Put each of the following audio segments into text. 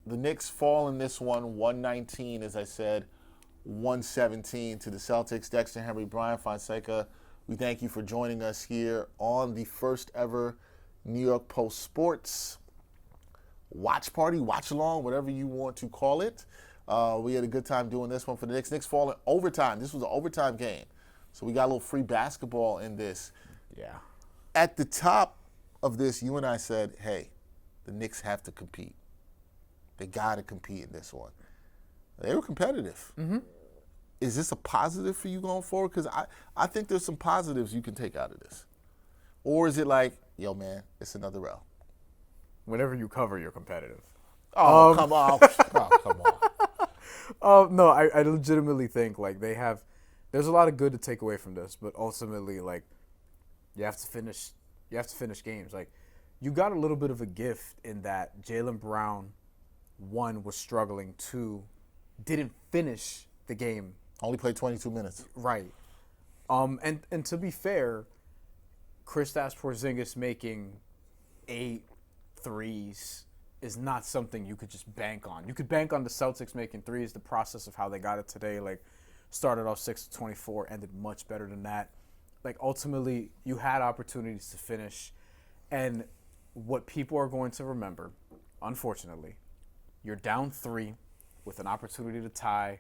The Knicks fall in this one, 119, as I said, 117 to the Celtics. Dexter, Henry, Bryan, Fonseca, we thank you for joining us here on the first ever New York Post Sports watch party, watch along, whatever you want to call it. We had a good time doing this one for the Knicks. Knicks fall in overtime. This was an overtime game. So we got a little free basketball in this. Yeah. At the top of this, you and I said, hey, the Knicks have to compete. They got to compete in this one. They were competitive. Mm-hmm. Is this a positive for you going forward? Because I think there's some positives you can take out of this. Or is it like, yo, man, it's another L? Whenever you cover, you're competitive. Oh, come on. Oh, come on. No, I legitimately think, like, there's a lot of good to take away from this, but ultimately, like, you have to finish games. Like, you got a little bit of a gift in that Jaylen Brown, one, was struggling, two, didn't finish the game. Only played 22 minutes. Right. And to be fair, Kristaps Porzingis making 8 threes is not something you could just bank on. You could bank on the Celtics making threes. The process of how they got it today, like, started off 6-24, ended much better than that. Like, ultimately, you had opportunities to finish. And what people are going to remember, unfortunately, you're down 3 with an opportunity to tie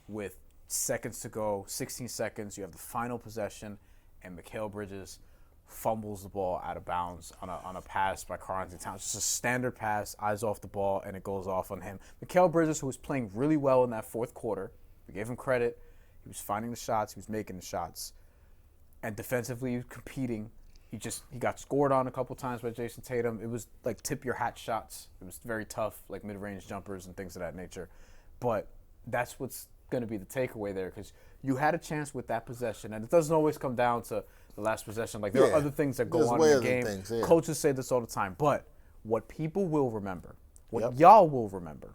with seconds to go, 16 seconds. You have the final possession, and Mikal Bridges fumbles the ball out of bounds on a pass by Karl-Anthony Towns. Just a standard pass, eyes off the ball, and it goes off on him. Mikal Bridges, who was playing really well in that fourth quarter, we gave him credit. He was finding the shots. He was making the shots. And defensively, he was competing. He got scored on a couple times by Jason Tatum. It was like tip your hat shots. It was very tough, like mid-range jumpers and things of that nature. But that's what's going to be the takeaway there, because you had a chance with that possession, and it doesn't always come down to the last possession. Like, there are other things that go on in the game. Coaches say this all the time. But what people will remember, y'all will remember,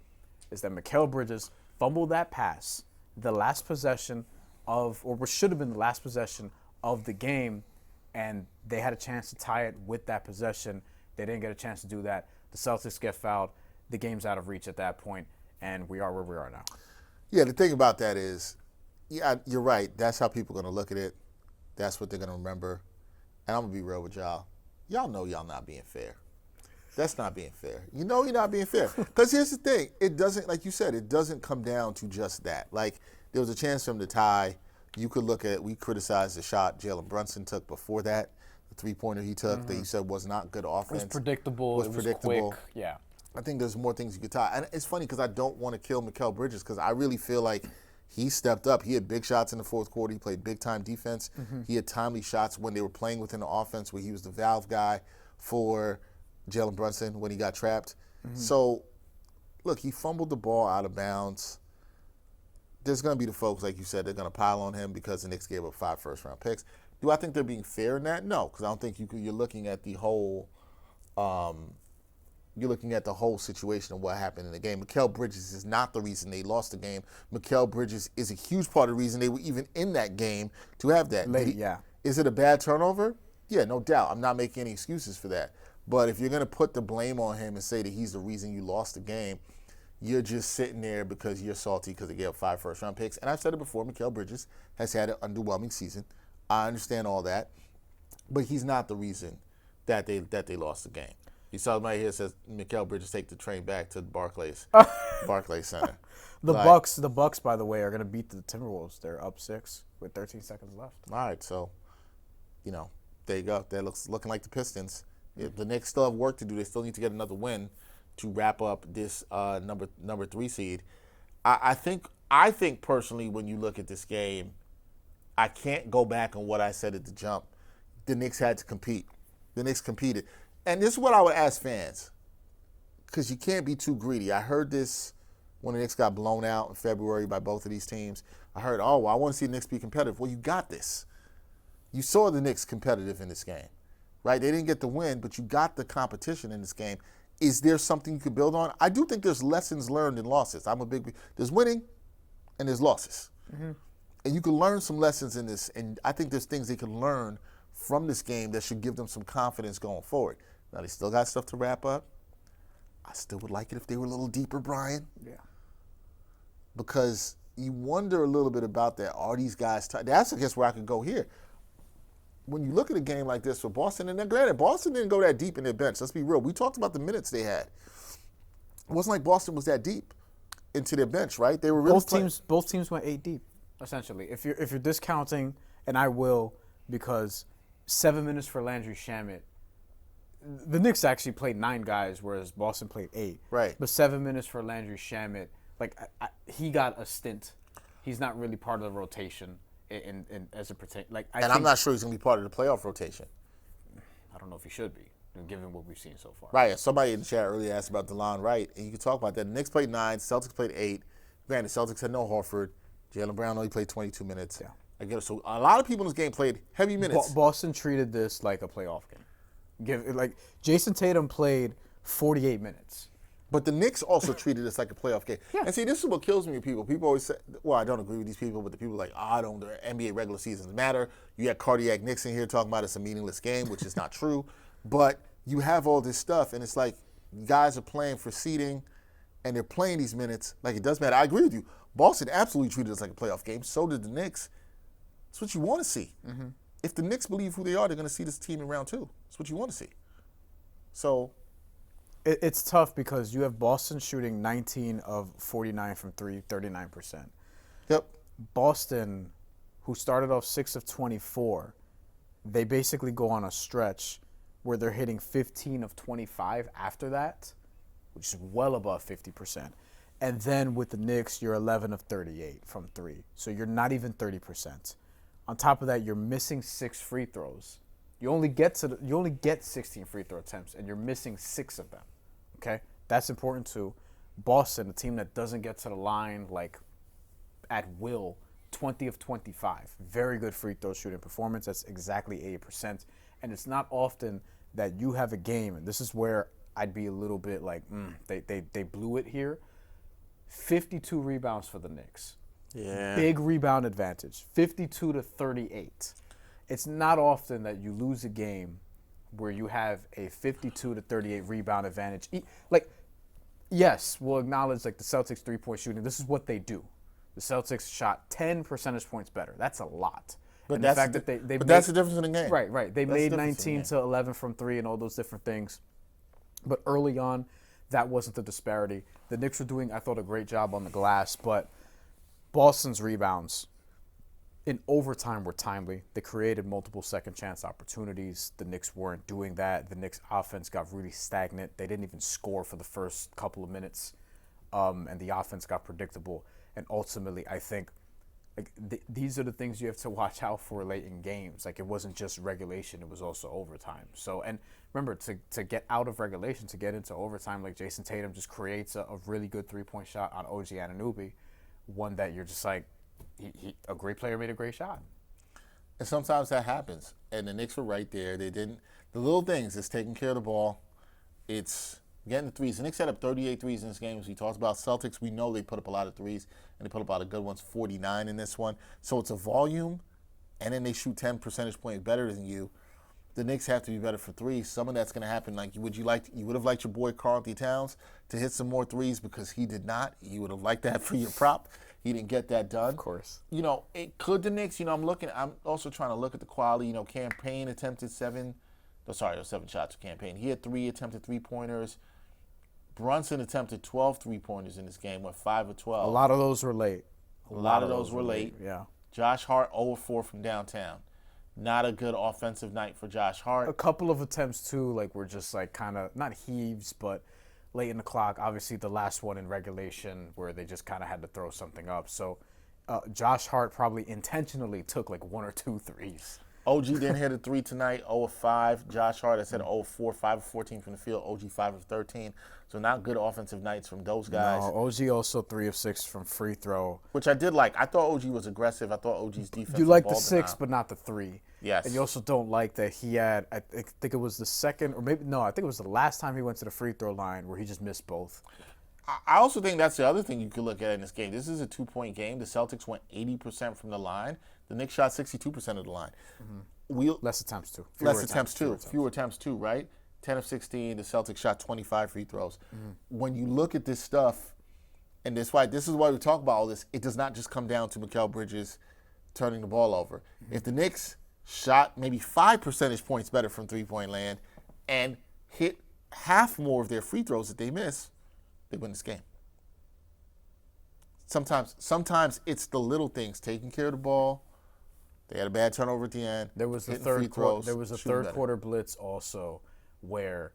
is that Mikal Bridges fumbled that pass, the last possession of, or what should have been the last possession of the game, and they had a chance to tie it with that possession. They didn't get a chance to do that. The Celtics get fouled. The game's out of reach at that point, and we are where we are now. Yeah, the thing about that is, yeah, you're right. That's how people are going to look at it. That's what they're going to remember. And I'm going to be real with y'all. Y'all know y'all not being fair. That's not being fair. You know you're not being fair. Because here's the thing. It doesn't, like you said, it doesn't come down to just that. Like, there was a chance for him to tie. You could look at, we criticized the shot Jalen Brunson took before that, the three-pointer he took that you said was not good offense. It was predictable. It was quick. Yeah. I think there's more things you could tie. And it's funny because I don't want to kill Mikal Bridges because I really feel like he stepped up. He had big shots in the fourth quarter. He played big-time defense. He had timely shots when they were playing within the offense where he was the valve guy for Jalen Brunson when he got trapped. So, look, he fumbled the ball out of bounds. There's going to be the folks, like you said, they're going to pile on him because the Knicks gave up 5 first-round picks. Do I think they're being fair in that? No, because I don't think you're looking at the whole you're looking at the whole situation of what happened in the game. Mikal Bridges is not the reason they lost the game. Mikal Bridges is a huge part of the reason they were even in that game to have that. Is it a bad turnover? Yeah, no doubt. I'm not making any excuses for that. But if you're going to put the blame on him and say that he's the reason you lost the game, you're just sitting there because you're salty because they gave up 5 first-round picks. And I've said it before, Mikal Bridges has had an underwhelming season. I understand all that. But he's not the reason that they lost the game. You saw somebody here that says Mikal Bridges take the train back to the Barclays Center. The Bucks, by the way, are going to beat the Timberwolves. They're up 6 with 13 seconds left. All right, so, there you go. That looking like the Pistons. If the Knicks still have work to do. They still need to get another win to wrap up this number 3 seed. I think personally, when you look at this game, I can't go back on what I said at the jump. The Knicks had to compete. The Knicks competed. And this is what I would ask fans, because you can't be too greedy. I heard this when the Knicks got blown out in February by both of these teams. I heard, I want to see the Knicks be competitive. Well, you got this. You saw the Knicks competitive in this game, right? They didn't get the win, but you got the competition in this game. Is there something you could build on? I do think there's lessons learned in losses. There's winning and there's losses. And you can learn some lessons in this, and I think there's things they can learn from this game that should give them some confidence going forward. Now, they still got stuff to wrap up. I still would like it if they were a little deeper, Bryan. Yeah. Because you wonder a little bit about that. Are these guys tired? That's, I guess, where I could go here. When you look at a game like this for Boston, and then granted, Boston didn't go that deep in their bench. Let's be real. We talked about the minutes they had. It wasn't like Boston was that deep into their bench, right? They were really both teams went 8 deep, essentially. If you're discounting, and I will, because 7 minutes for Landry Shamet. The Knicks actually played 9 guys, whereas Boston played 8. Right. But 7 minutes for Landry Shamet, he got a stint. He's not really part of the rotation in as it pertains. I'm not sure he's going to be part of the playoff rotation. I don't know if he should be, given what we've seen so far. Right. Somebody in the chat earlier asked about DeLon Wright, and you can talk about that. The Knicks played 9, Celtics played 8. Granted, Celtics had no Horford. Jaylen Brown only played 22 minutes. Yeah. I get it. So a lot of people in this game played heavy minutes. Boston treated this like a playoff game. Jason Tatum played 48 minutes. But the Knicks also treated this like a playoff game. Yeah. And see, this is what kills me with people. People always say, well, I don't agree with these people, but the people are like, I don't, the NBA regular seasons matter. You got Cardiac Knicks in here talking about it's a meaningless game, which is not true. But you have all this stuff, and it's like guys are playing for seeding, and they're playing these minutes like it does matter. I agree with you. Boston absolutely treated this like a playoff game. So did the Knicks. That's what you want to see. Mm-hmm. If the Knicks believe who they are, they're going to see this team in round 2. That's what you want to see. So it's tough because you have Boston shooting 19 of 49 from 3, 39%. Yep. Boston, who started off 6 of 24, they basically go on a stretch where they're hitting 15 of 25 after that, which is well above 50%. And then with the Knicks, you're 11 of 38 from 3. So you're not even 30%. On top of that, you're missing 6 free throws. You only get 16 free throw attempts, and you're missing 6 of them. Okay? That's important too. Boston, a team that doesn't get to the line at will, 20 of 25. Very good free throw shooting performance. That's exactly 80%. And it's not often that you have a game, and this is where I'd be a little bit like, they blew it here. 52 rebounds for the Knicks. Yeah. Big rebound advantage. 52 to 38. It's not often that you lose a game where you have a 52 to 38 rebound advantage. Yes, we'll acknowledge the Celtics 3-point shooting. This is what they do. The Celtics shot 10 percentage points better. That's a lot. But that's the difference in the game. Right. They made 19 to 11 from 3 and all those different things. But early on, that wasn't the disparity. The Knicks were doing, I thought, a great job on the glass, but Boston's rebounds in overtime were timely. They created multiple second chance opportunities. The Knicks weren't doing that. The Knicks offense got really stagnant. They didn't even score for the first couple of minutes, and the offense got predictable. And ultimately, I think these are the things you have to watch out for late in games. It wasn't just regulation, it was also overtime. So, and remember, to get out of regulation, to get into overtime, Jason Tatum just creates a really good 3-point shot on OG Anunoby, one that you're just a great player made a great shot. And sometimes that happens. And the Knicks were right there. They didn't. The little things, it's taking care of the ball. It's getting the threes. The Knicks had up 38 threes in this game. As we talked about Celtics, we know they put up a lot of threes, and they put up a lot of good ones, 49 in this one. So it's a volume, and then they shoot 10 percentage points better than you. The Knicks have to be better for threes. Some of that's going to happen. You would have liked your boy Karl-Anthony Towns to hit some more threes because he did not. You would have liked that for your prop. He didn't get that done. Of course. It could the Knicks. I'm also trying to look at the quality. Campaign attempted 7 shots for Campaign. He had 3 attempted 3-pointers. Brunson attempted 12 3-pointers in this game, went 5 of 12. A lot of those were late. A lot of those were late. Yeah. Josh Hart 0 of 4 from downtown. Not a good offensive night for Josh Hart. A couple of attempts too, were just kind of not heaves, but late in the clock. Obviously, the last one in regulation where they just kind of had to throw something up. So, Josh Hart probably intentionally took 1 or 2 threes. OG didn't hit a 3 tonight, 0 of 5. Josh Hart, I said 0 of 4, 5 of 14 from the field. OG 5 of 13. So not good offensive nights from those guys. No, OG also 3 of 6 from free throw. Which I did like. I thought OG was aggressive. I thought OG's defense You like was the 6, but not the 3. Yes. And you also don't like that he had, I think it was the second, or maybe, no, I think it was the last time he went to the free throw line where he just missed both. I also think that's the other thing you could look at in this game. This is a 2-point game. The Celtics went 80% from the line. The Knicks shot 62% of the line. Less attempts too. Fewer attempts too, right? 10 of 16. The Celtics shot 25 free throws. When you look at this stuff, and this is why we talk about all this, it does not just come down to Mikal Bridges turning the ball over. If the Knicks shot maybe 5 percentage points better from three-point land and hit half more of their free throws that they miss, they win this game. Sometimes it's the little things, taking care of the ball. They had a bad turnover at the end. There was a third quarter blitz also where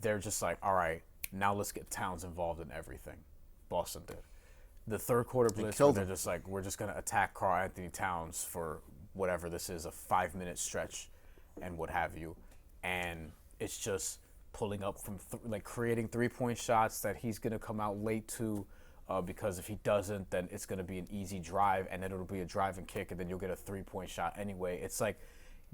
they're just like, all right, now let's get Towns involved in everything. Boston did. The third quarter blitz where they're just like, we're just going to attack Karl Anthony Towns for whatever this is, a 5-minute stretch and what have you. And it's just pulling up from, creating three-point shots that he's going to come out late to. Because if he doesn't, then it's going to be an easy drive, and then it'll be a drive and kick, and then you'll get a three-point shot anyway. It's like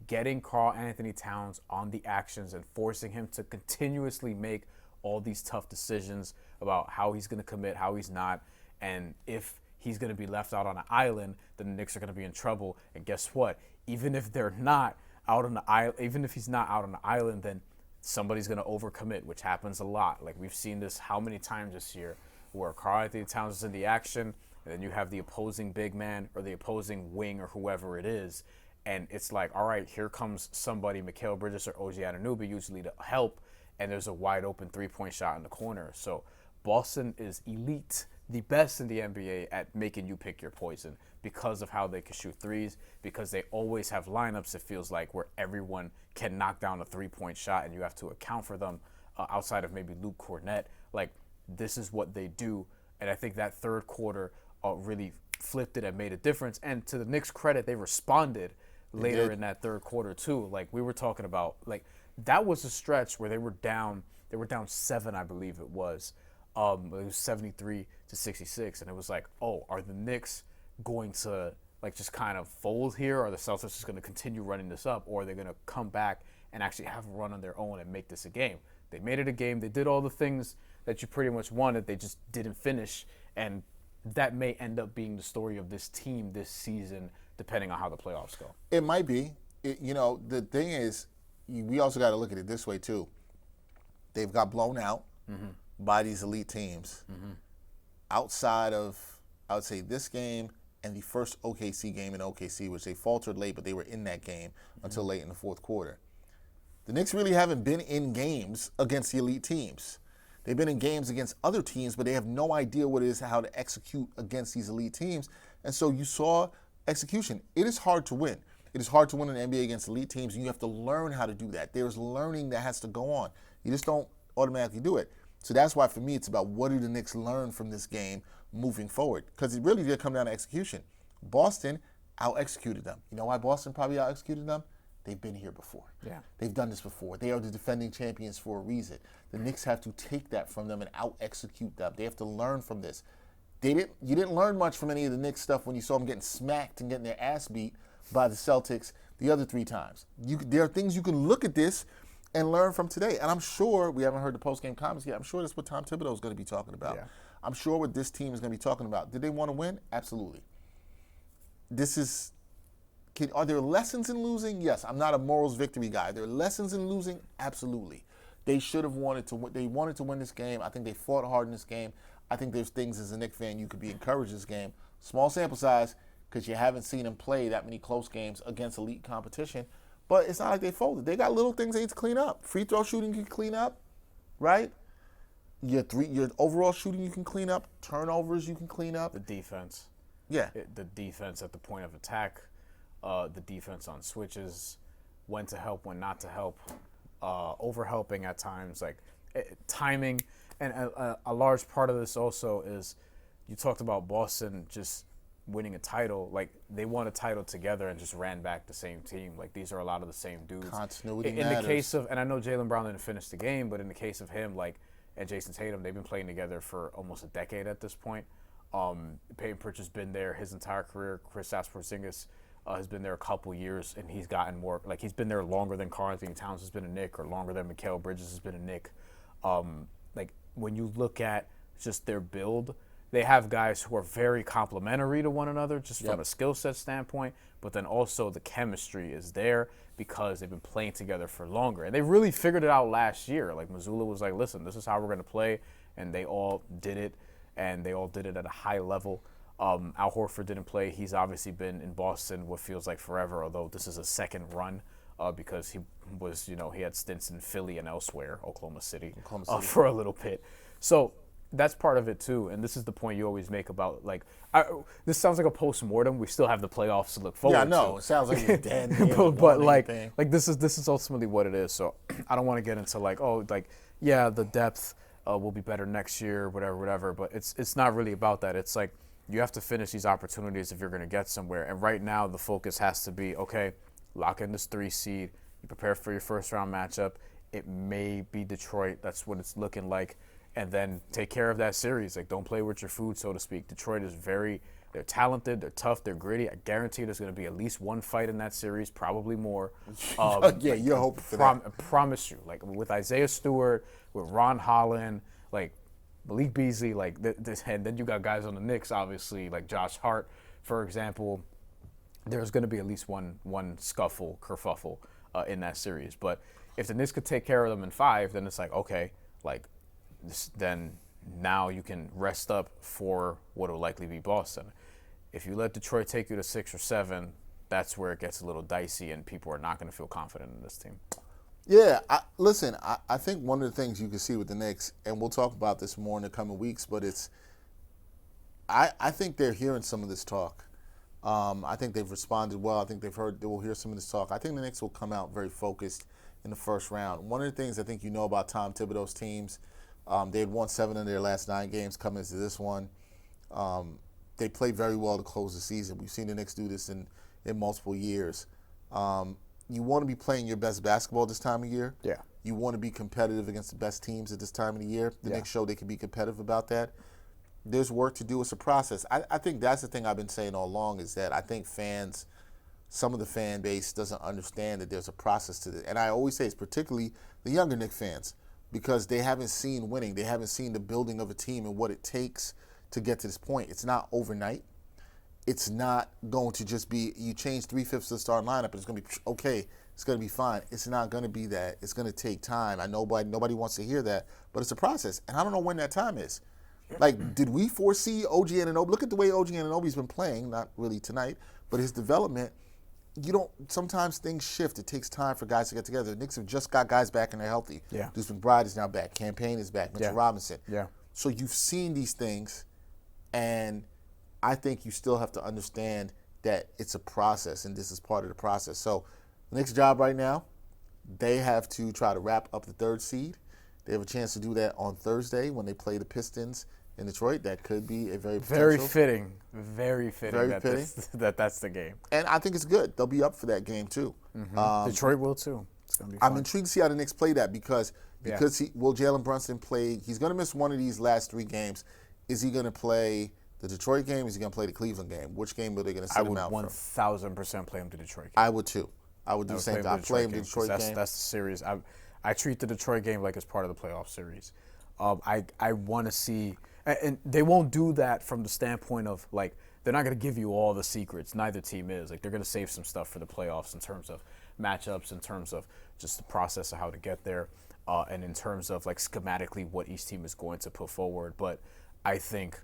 getting Karl Anthony Towns on the actions and forcing him to continuously make all these tough decisions about how he's going to commit, how he's not, and if he's going to be left out on an island, then the Knicks are going to be in trouble. And guess what? Even if they're not out on the island, even if he's not out on the island, then somebody's going to overcommit, which happens a lot. Like we've seen this how many times this year, where Karl Anthony Towns is in the action, and then you have the opposing big man or the opposing wing or whoever it is, and it's like, all right, here comes somebody, Mikal Bridges or OG Anunoby usually to help, and there's a wide open three-point shot in the corner. So Boston is elite, the best in the NBA at making you pick your poison because of how they can shoot threes, because they always have lineups, it feels like, where everyone can knock down a three-point shot and you have to account for them outside of maybe Luke Cornett. Like, this is what they do, and I think that third quarter really flipped it and made a difference. And to the Knicks' credit, they responded later in that third quarter too. Like we were talking about, like that was a stretch where they were down 7, I believe it was. It was 73-66, and it was like, oh, are the Knicks going to like just kind of fold here? Or are the Celtics just going to continue running this up, or are they going to come back and actually have a run on their own and make this a game? They made it a game. They did all the things that you pretty much wanted. They just didn't finish, and that may end up being the story of this team this season, depending on how the playoffs go. It might be. The thing is, we also got to look at it this way too. They've got blown out by these elite teams. Outside of, I would say, this game and the first OKC game in OKC, which they faltered late, but they were in that game until late in the fourth quarter. The Knicks really haven't been in games against the elite teams. They've been in games against other teams, but they have no idea what it is, how to execute against these elite teams. And so you saw execution. It is hard to win. It is hard to win in the NBA against elite teams, and you have to learn how to do that. There's learning that has to go on. You just don't automatically do it. So that's why, for me, it's about what do the Knicks learn from this game moving forward, because it really did come down to execution. Boston out-executed them. You know why Boston probably out-executed them? They've been here before. Yeah. They've done this before. They are the defending champions for a reason. The Knicks have to take that from them and out-execute them. They have to learn from this. You didn't learn much from any of the Knicks stuff when you saw them getting smacked and getting their ass beat by the Celtics the other 3 times. There are things you can look at this and learn from today. And I'm sure, we haven't heard the post-game comments yet, I'm sure that's what Tom Thibodeau is going to be talking about. Yeah. I'm sure what this team is going to be talking about. Did they want to win? Absolutely. Are there lessons in losing? Yes. I'm not a morals victory guy. Are there lessons in losing? Absolutely. They should have wanted to win. They wanted to win this game. I think they fought hard in this game. I think there's things as a Knicks fan you could be encouraged this game. Small sample size because you haven't seen them play that many close games against elite competition. But it's not like they folded. They got little things they need to clean up. Free throw shooting you can clean up, right? Your overall shooting you can clean up. Turnovers you can clean up. The defense. Yeah. The defense at the point of attack. The defense on switches, when to help, when not to help, over-helping at times, timing. And a large part of this also is you talked about Boston just winning a title. Like, they won a title together and just ran back the same team. Like, these are a lot of the same dudes. Continuity in matters. the case of, and I know Jaylen Brown didn't finish the game, but in the case of him, and Jason Tatum, they've been playing together for almost a decade at this point. Peyton Pritchard's been there his entire career. Kristaps Porzingis has been there a couple years, and he's gotten more, he's been there longer than Karl Anthony Towns has been a Knick, or longer than Mikal Bridges has been a Knick. When you look at just their build, they have guys who are very complementary to one another just from Yep. a skill set standpoint, but then also the chemistry is there because they've been playing together for longer. And they really figured it out last year. Like Mazzulla was like, listen, this is how we're going to play, and they all did it, and they all did it at a high level. Al Horford didn't play. He's obviously been in Boston what feels like forever, although this is a second run because he was, he had stints in Philly and elsewhere, Oklahoma City. For a little bit. So that's part of it too, and this is the point you always make about this sounds like a post-mortem. We still have the playoffs to look forward to. Yeah, I know. It sounds like it's dead. but like this is ultimately what it is. So I don't want to get into the depth will be better next year, whatever. But it's not really about that. It's like you have to finish these opportunities if you're going to get somewhere. And right now the focus has to be, okay, lock in this 3 seed. You prepare for your first round matchup. It may be Detroit. That's what it's looking like. And then take care of that series. Like, don't play with your food, so to speak. Detroit is they're talented, they're tough, they're gritty. I guarantee there's going to be at least one fight in that series, probably more. Yeah, you're hoping for that. I promise you. Like, with Isaiah Stewart, with Ron Holland, like, Malik Beasley, and then you got guys on the Knicks, obviously, like Josh Hart, for example. There's going to be at least one kerfuffle in that series. But if the Knicks could take care of them in 5, then it's like, okay, then now you can rest up for what will likely be Boston. If you let Detroit take you to 6 or 7, that's where it gets a little dicey, and people are not going to feel confident in this team. Yeah, I think one of the things you can see with the Knicks, and we'll talk about this more in the coming weeks, but I think they're hearing some of this talk. I think they've responded well. I think they will hear some of this talk. I think the Knicks will come out very focused in the first round. One of the things I think about Tom Thibodeau's teams, they had won 7 of their last 9 games coming into this one. They played very well to close the season. We've seen the Knicks do this in multiple years. You want to be playing your best basketball this time of year. Yeah. You want to be competitive against the best teams at this time of the year. The Knicks show they can be competitive about that. There's work to do. It's a process. I think that's the thing I've been saying all along is that I think some of the fan base doesn't understand that there's a process to it. And I always say it's particularly the younger Knicks fans because they haven't seen winning. They haven't seen the building of a team and what it takes to get to this point. It's not overnight. It's not going to just be you change 3/5 of the starting lineup and it's going to be okay. It's going to be fine. It's not going to be that. It's going to take time. I know nobody wants to hear that, but it's a process, and I don't know when that time is. Like, did we foresee OG Anunoby? Look at the way OG Anunoby's been playing. Not really tonight, but his development. Sometimes things shift. It takes time for guys to get together. The Knicks have just got guys back and they're healthy. Yeah. Deuce McBride is now back. Campaign is back. Mitchell Robinson. Yeah. So you've seen these things, and I think you still have to understand that it's a process, and this is part of the process. So the Knicks' job right now, they have to try to wrap up the 3rd seed. They have a chance to do that on Thursday when they play the Pistons in Detroit. That could be a very fitting that's the game. And I think it's good. They'll be up for that game too. Mm-hmm. Detroit will too. It's gonna be fun. I'm intrigued to see how the Knicks play that because will Jalen Brunson play? He's going to miss one of these last 3 games. Is he going to play the Detroit game? Is he going to play the Cleveland game? Which game are they going to send him out I would 1,000% play him the Detroit game. I would too. I would do the same thing. I play him the Detroit game. That's the series. I treat the Detroit game like it's part of the playoff series. I want to see, and they won't do that from the standpoint of they're not going to give you all the secrets. Neither team is. They're going to save some stuff for the playoffs in terms of matchups, in terms of just the process of how to get there, and in terms of schematically what each team is going to put forward. But I think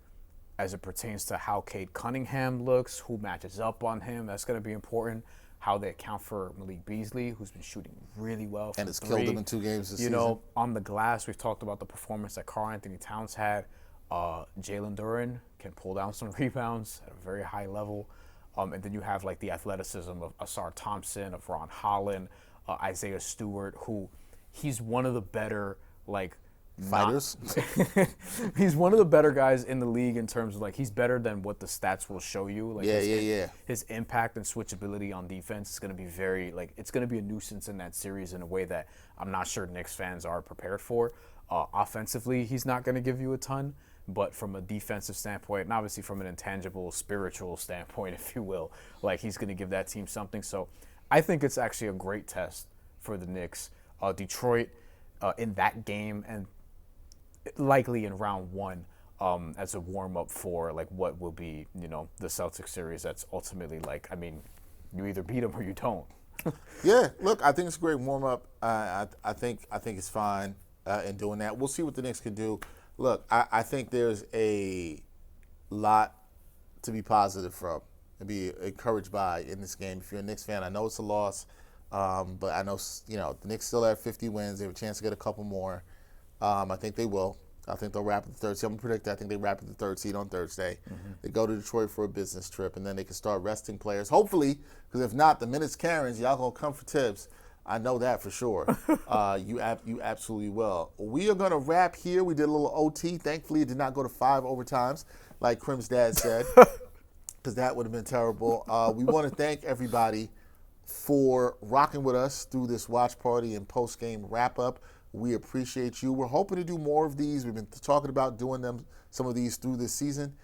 as it pertains to how Cade Cunningham looks, who matches up on him, that's going to be important. How they account for Malik Beasley, who's been shooting really well from and has killed him in 2 games this season. On the glass, we've talked about the performance that Karl Anthony Towns had. Jalen Duren can pull down some rebounds at a very high level. And then you have the athleticism of Asar Thompson, of Ron Holland, Isaiah Stewart, who he's one of the better fighters. He's one of the better guys in the league in terms of he's better than what the stats will show you. His impact and switchability on defense is going to be very it's going to be a nuisance in that series in a way that I'm not sure Knicks fans are prepared for. Offensively, he's not going to give you a ton, but from a defensive standpoint, and obviously from an intangible, spiritual standpoint, if you will, he's going to give that team something. So I think it's actually a great test for the Knicks. Detroit in that game and likely in round 1 as a warm up for like what will be, the Celtics series. That's ultimately you either beat them or you don't. Yeah, look, I think it's a great warm up. I think it's fine in doing that. We'll see what the Knicks can do. Look, I think there's a lot to be positive from and be encouraged by in this game. If you're a Knicks fan, I know it's a loss, but I know the Knicks still have 50 wins. They have a chance to get a couple more. I think they will. I think they'll wrap at the third seed. I'm going to predict that. I think they wrap at the third seed on Thursday. Mm-hmm. They go to Detroit for a business trip, and then they can start resting players. Hopefully, because if not, the minutes Karens, y'all going to come for tips. I know that for sure. You absolutely will. We are going to wrap here. We did a little OT. Thankfully, it did not go to 5 overtimes, like Krim's dad said, because that would have been terrible. We want to thank everybody for rocking with us through this watch party and post-game wrap-up. We appreciate you. We're hoping to do more of these. We've been talking about doing some of these through this season.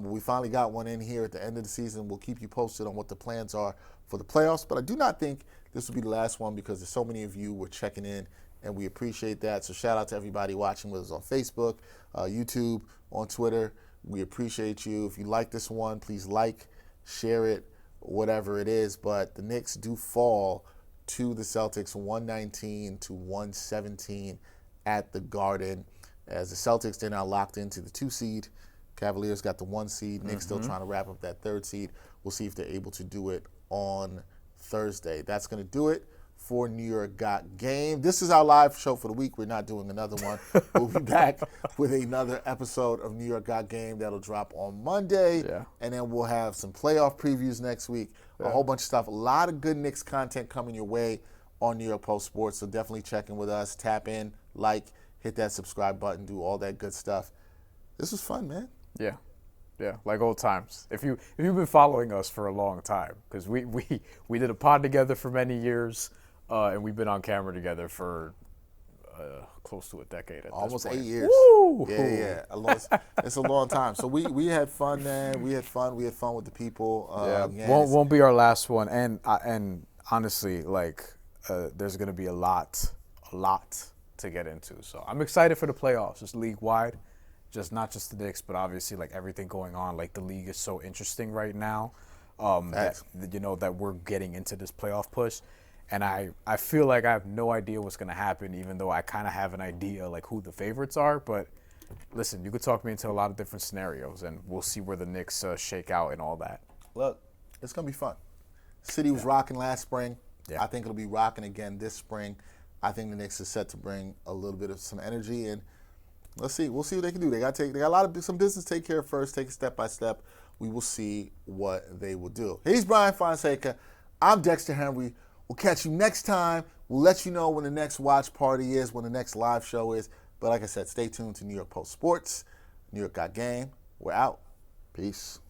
We finally got one in here at the end of the season. We'll keep you posted on what the plans are for the playoffs. But I do not think this will be the last one because there's so many of you were checking in, and we appreciate that. So shout out to everybody watching with us on Facebook, YouTube, on Twitter. We appreciate you. If you like this one, please like, share it, whatever it is. But the Knicks do fall to the Celtics 119-117 at the Garden. As the Celtics, they're now locked into the 2 seed. Cavaliers got the 1 seed. Knicks still trying to wrap up that 3rd seed. We'll see if they're able to do it on Thursday. That's going to do it for New York Got Game. This is our live show for the week. We're not doing another one. We'll be back with another episode of New York Got Game that'll drop on Monday. Yeah. And then we'll have some playoff previews next week. Yeah. A whole bunch of stuff. A lot of good Knicks content coming your way on New York Post Sports. So definitely check in with us. Tap in, hit that subscribe button, do all that good stuff. This was fun, man. Yeah. Yeah, like old times. If you've been following us for a long time, because we did a pod together for many years, and we've been on camera together for close to a decade at almost this point. 8 years. Woo! Yeah. It's a long time. So we had fun, man. We had fun with the people. Won't be our last one. And honestly, there's gonna be a lot to get into. So I'm excited for the playoffs, just league wide. Not just the Knicks, but obviously everything going on. The league is so interesting right now that we're getting into this playoff push. And I feel like I have no idea what's going to happen, even though I kind of have an idea who the favorites are. But listen, you could talk me into a lot of different scenarios, and we'll see where the Knicks shake out and all that. Look, it's going to be fun. City was rocking last spring. Yeah. I think it'll be rocking again this spring. I think the Knicks is set to bring a little bit of some energy, and let's see. We'll see what they can do. They got some business to take care of first. Take it step by step. We will see what they will do. He's Bryan Fonseca. I'm Dexter Henry. We'll catch you next time. We'll let you know when the next watch party is, when the next live show is. But like I said, stay tuned to New York Post Sports. New York Got Game. We're out. Peace.